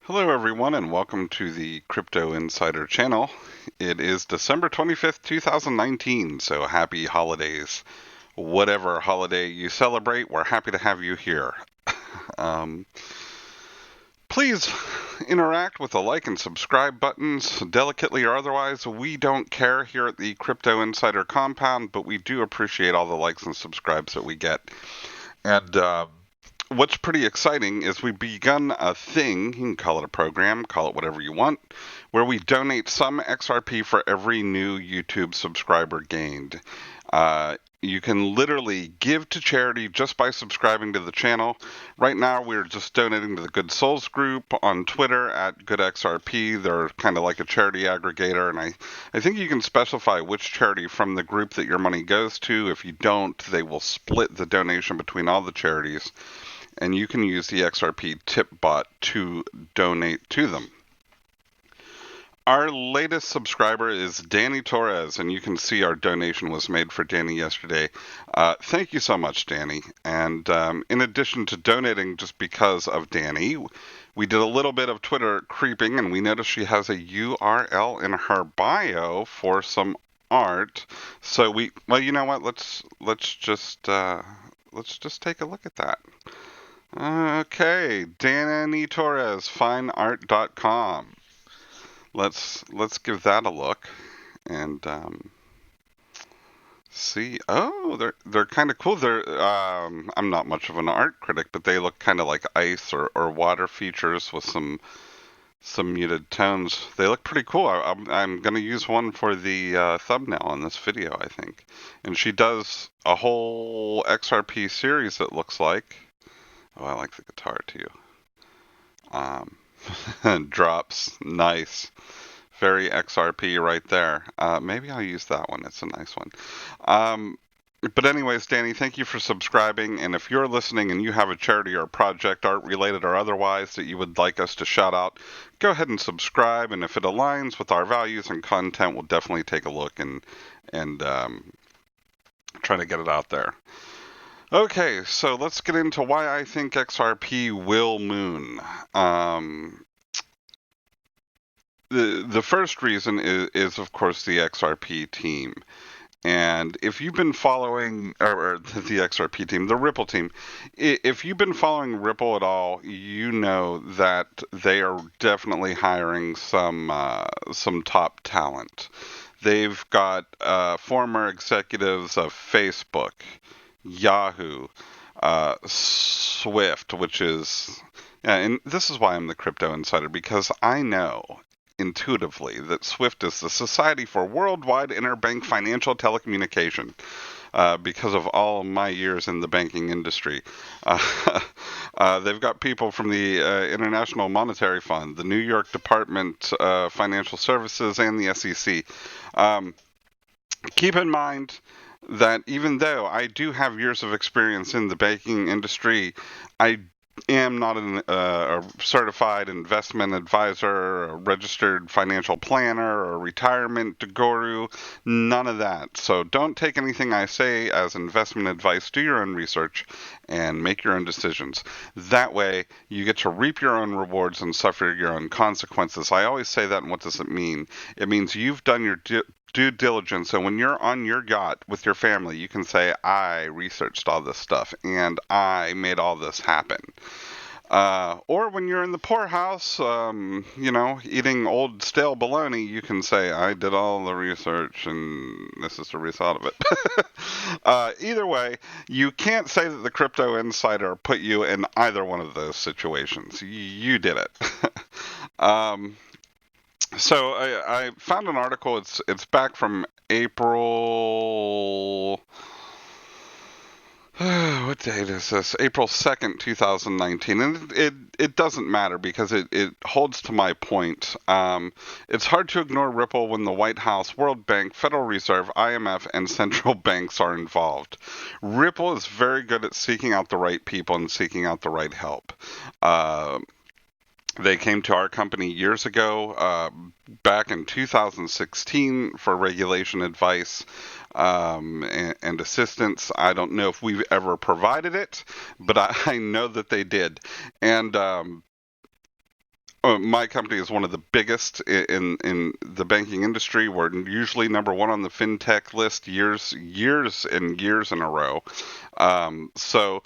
Hello, everyone, and welcome to the Crypto Insider channel. It is December 25th, 2019, so happy holidays. Whatever holiday you celebrate, we're happy to have you here. Um, Please interact with the like and subscribe buttons, delicately or otherwise. We don't care here at the Crypto Insider compound, but we do appreciate all the likes and subscribes that we get. And what's pretty exciting is we've begun a thing, you can call it a program, call it whatever you want, where we donate some XRP for every new YouTube subscriber gained. You can literally give to charity just by subscribing to the channel. Right now, we're just donating to the Good Souls group on Twitter at GoodXRP. They're kind of like a charity aggregator, and I think you can specify which charity from the group that your money goes to. If you don't, they will split the donation between all the charities, and you can use the XRP tip bot to donate to them. Our latest subscriber is Danny Torres, and you can see our donation was made for Danny yesterday. Thank you so much, Danny. And in addition to donating just because of Danny, we did a little bit of Twitter creeping, and we noticed she has a URL in her bio for some art. So well, you know what? Let's just take a look at that. Okay, Danny Torres, fineart.com. Let's give that a look and see. Oh, they're kind of cool. I'm not much of an art critic, but they look kind of like ice or water features with some muted tones. They look pretty cool. I'm gonna use one for the thumbnail on this video, I think. And she does a whole XRP series, it looks like. Oh, I like the guitar too. Drops, nice. Very XRP right there. Maybe I'll use that one. It's a nice one. But anyways, Danny, thank you for subscribing. And if you're listening and you have a charity or a project, art related or otherwise, that you would like us to shout out, go ahead and subscribe. And if it aligns with our values and content, we'll definitely take a look and try to get it out there. Okay, so let's get into why I think XRP will moon. The first reason is of course the XRP team. And if you've been following, or the XRP team, the Ripple team, if you've been following Ripple at all, you know that they are definitely hiring some top talent. They've got former executives of Facebook, Yahoo, Swift, which is, and this is why I'm the Crypto Insider, because I know intuitively that SWIFT is the Society for Worldwide Interbank Financial Telecommunication, because of all of my years in the banking industry. They've got people from the International Monetary Fund, the New York Department of Financial Services, and the SEC. Keep in mind that even though I do have years of experience in the banking industry, I am not a certified investment advisor, a registered financial planner, or a retirement guru, none of that. So don't take anything I say as investment advice. Do your own research and make your own decisions. That way, you get to reap your own rewards and suffer your own consequences. I always say that, and what does it mean? It means you've done your due diligence, and when you're on your yacht with your family, you can say, I researched all this stuff and I made all this happen. Or when you're in the poorhouse, eating old stale bologna, you can say, I did all the research and this is the result of it. Either way, you can't say that the Crypto Insider put you in either one of those situations. You did it. So I found an article. It's back from April. What date is this? April 2nd, 2019. And it doesn't matter because it holds to my point. It's hard to ignore Ripple when the White House, World Bank, Federal Reserve, IMF, and central banks are involved. Ripple is very good at seeking out the right people and seeking out the right help. They came to our company years ago, back in 2016, for regulation advice and assistance. I don't know if we've ever provided it, but I know that they did. And My company is one of the biggest in the banking industry. We're usually number one on the fintech list years and years in a row. So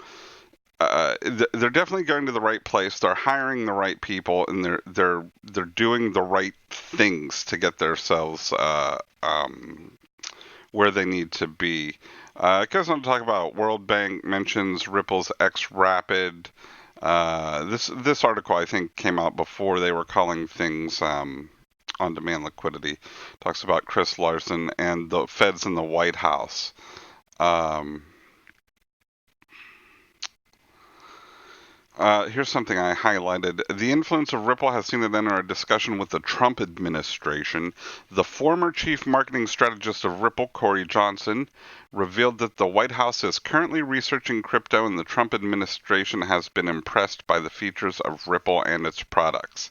they're definitely going to the right place. They're hiring the right people, and they're doing the right things to get themselves where they need to be. It goes on to talk about World Bank mentions Ripple's X Rapid. This article I think came out before they were calling things on-demand liquidity. Talks about Chris Larsen and the Feds in the White House. Here's something I highlighted. The influence of Ripple has seen it enter a discussion with the Trump administration. The former chief marketing strategist of Ripple, Corey Johnson, revealed that the White House is currently researching crypto and the Trump administration has been impressed by the features of Ripple and its products.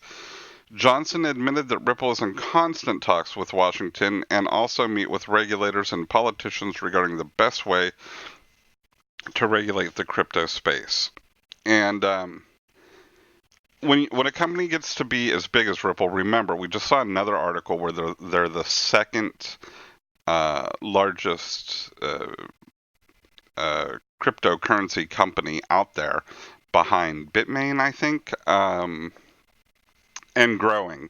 Johnson admitted that Ripple is in constant talks with Washington and also meet with regulators and politicians regarding the best way to regulate the crypto space. And when a company gets to be as big as Ripple, remember we just saw another article where they're the second largest cryptocurrency company out there, behind Bitmain, I think, and growing.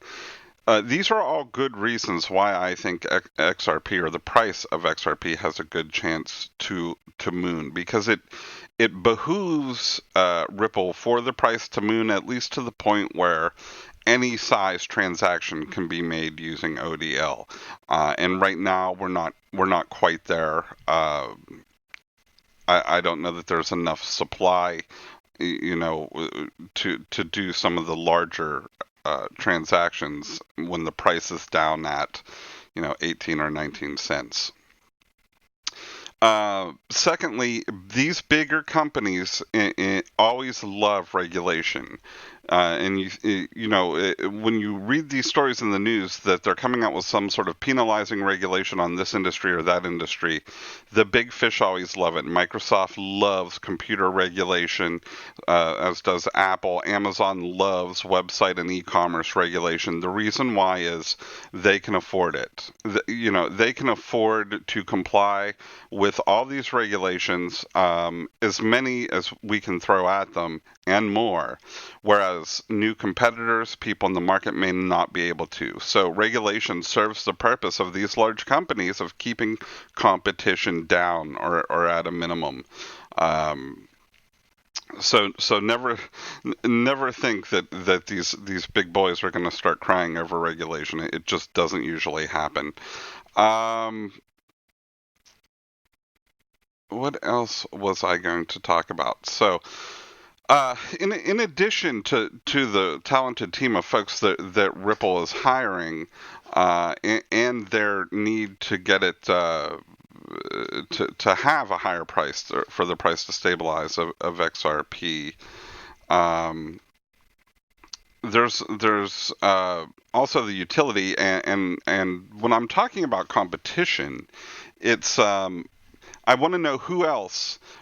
These are all good reasons why I think XRP, or the price of XRP, has a good chance to moon, because it behooves Ripple for the price to moon, at least to the point where any size transaction can be made using ODL. And right now we're not quite there. I don't know that there's enough supply, to do some of the larger transactions when the price is down at 18 or 19 cents. Secondly, these bigger companies always love regulation. And when you read these stories in the news that they're coming out with some sort of penalizing regulation on this industry or that industry, the big fish always love it. Microsoft loves computer regulation, as does Apple. Amazon loves website and e-commerce regulation. The reason why is they can afford it. They can afford to comply with all these regulations, as many as we can throw at them and more, whereas new competitors, people in the market, may not be able to. So regulation serves the purpose of these large companies of keeping competition down or at a minimum. So never think that these big boys are going to start crying over regulation. It just doesn't usually happen. What else was I going to talk about? So, in addition to the talented team of folks that Ripple is hiring, and their need to get it to have a higher price, for the price to stabilize of XRP, there's also the utility, and when I'm talking about competition, it's I want to know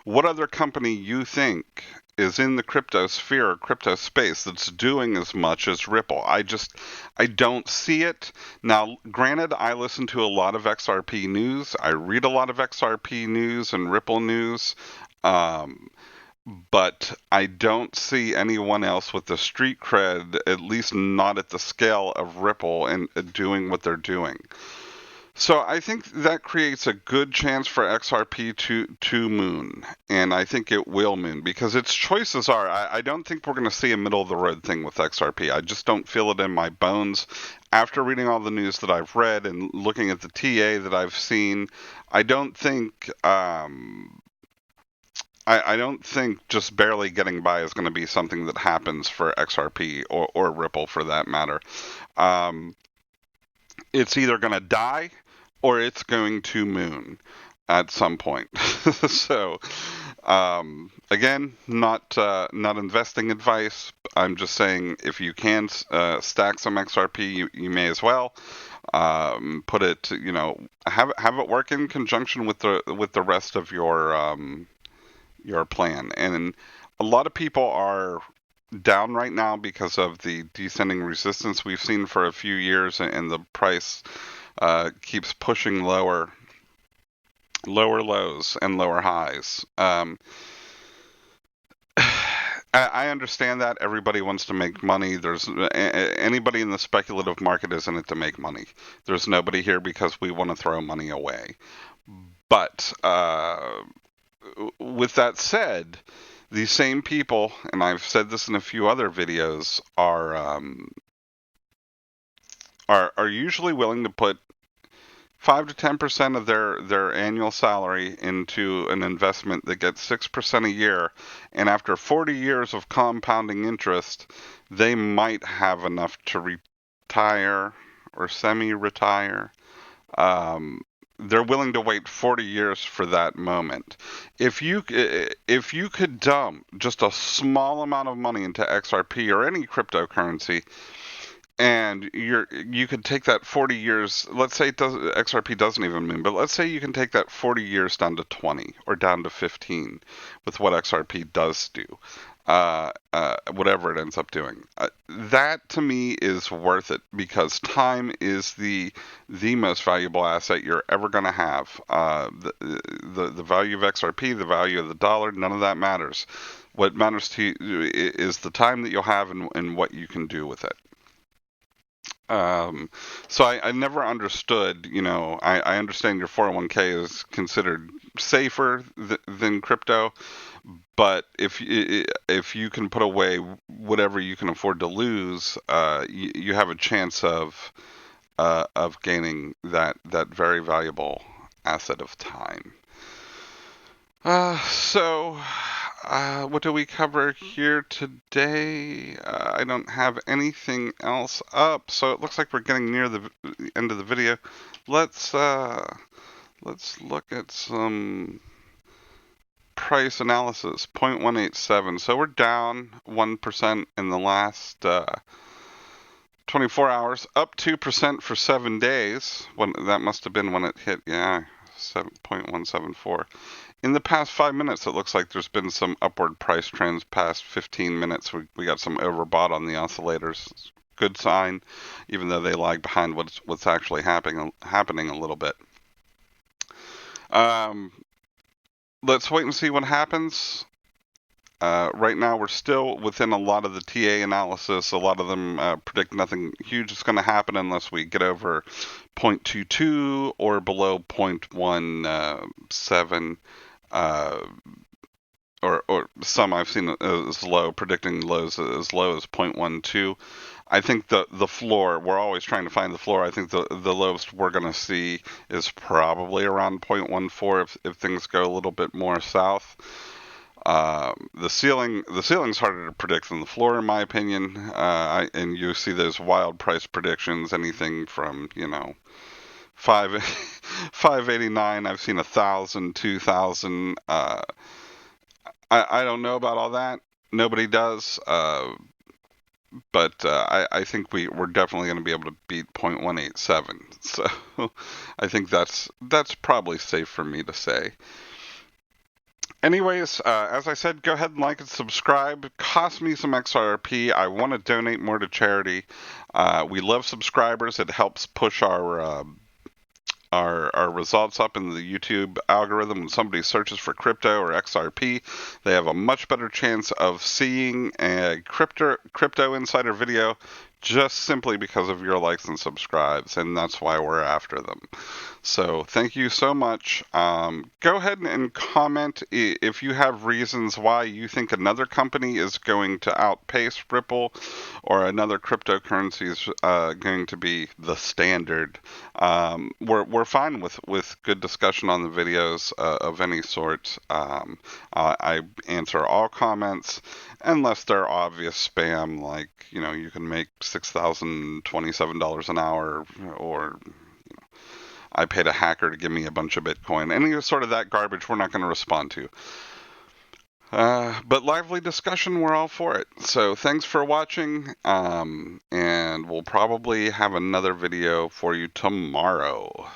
what other company you think is in the crypto sphere or crypto space that's doing as much as Ripple. I don't see it. Now, granted, I listen to a lot of XRP news. I read a lot of XRP news and Ripple news. But I don't see anyone else with the street cred, at least not at the scale of Ripple, and doing what they're doing. So I think that creates a good chance for XRP to moon, and I think it will moon, because its choices are, I don't think we're going to see a middle of the road thing with XRP. I just don't feel it in my bones. After reading all the news that I've read and looking at the TA that I've seen, I don't think I don't think just barely getting by is going to be something that happens for XRP or Ripple, for that matter. It's either going to die or it's going to moon at some point. So, again, not investing advice. I'm just saying, if you can stack some XRP, you may as well. Put it, have it work in conjunction with the rest of your plan. And a lot of people are down right now because of the descending resistance we've seen for a few years, and the price keeps pushing lower lows and lower highs. I understand that everybody wants to make money. There's anybody in the speculative market is in it to make money. There's nobody here because we want to throw money away. But with that said, these same people, and I've said this in a few other videos, are usually willing to put 5 to 10% of their annual salary into an investment that gets 6% a year, and after 40 years of compounding interest, they might have enough to retire or semi-retire. They're willing to wait 40 years for that moment. If you could dump just a small amount of money into XRP or any cryptocurrency, and you could take that 40 years, let's say XRP doesn't even move, but let's say you can take that 40 years down to 20 or down to 15 with what XRP does do, whatever it ends up doing. That to me is worth it, because time is the most valuable asset you're ever going to have. The value of XRP, the value of the dollar, none of that matters. What matters to you is the time that you'll have and what you can do with it. So I never understood, I understand your 401k is considered safer than crypto, but if you can put away whatever you can afford to lose, you have a chance of gaining that very valuable asset of time. What do we cover here today? I don't have anything else up, so it looks like we're getting near the end of the video. Let's look at some price analysis. 0.187. So we're down 1% in the last 24 hours, up 2% for 7 days. When that must have been when it hit, 7.174. In the past 5 minutes, it looks like there's been some upward price trends. Past 15 minutes, we got some overbought on the oscillators. Good sign, even though they lag behind what's actually happening a little bit. Let's wait and see what happens. Right now, we're still within a lot of the TA analysis. A lot of them predict nothing huge is going to happen unless we get over 0.22 or below 0.17. Or some I've seen as low, predicting lows as low as 0.12. I think the floor, we're always trying to find the floor. I think the lowest we're going to see is probably around 0.14 if things go a little bit more south. The ceiling's harder to predict than the floor, in my opinion. And you see those wild price predictions, anything from 589. I've seen 1,000, 2,000. I don't know about all that. Nobody does. But I think we're definitely going to be able to beat 0.187. So I think that's probably safe for me to say. Anyways, as I said, go ahead and like and subscribe. Cost me some XRP. I want to donate more to charity. We love subscribers. It helps push our results up in the YouTube algorithm. When somebody searches for crypto or XRP, they have a much better chance of seeing a crypto insider video just simply because of your likes and subscribes, and that's why we're after them. So thank you so much. Go ahead and comment if you have reasons why you think another company is going to outpace Ripple or another cryptocurrency is going to be the standard. We're fine with good discussion on the videos of any sort. I answer all comments unless they're obvious spam, like you can make $6,027 an hour, or I paid a hacker to give me a bunch of Bitcoin. Any sort of that garbage, we're not going to respond to. But lively discussion, we're all for it. So thanks for watching, and we'll probably have another video for you tomorrow.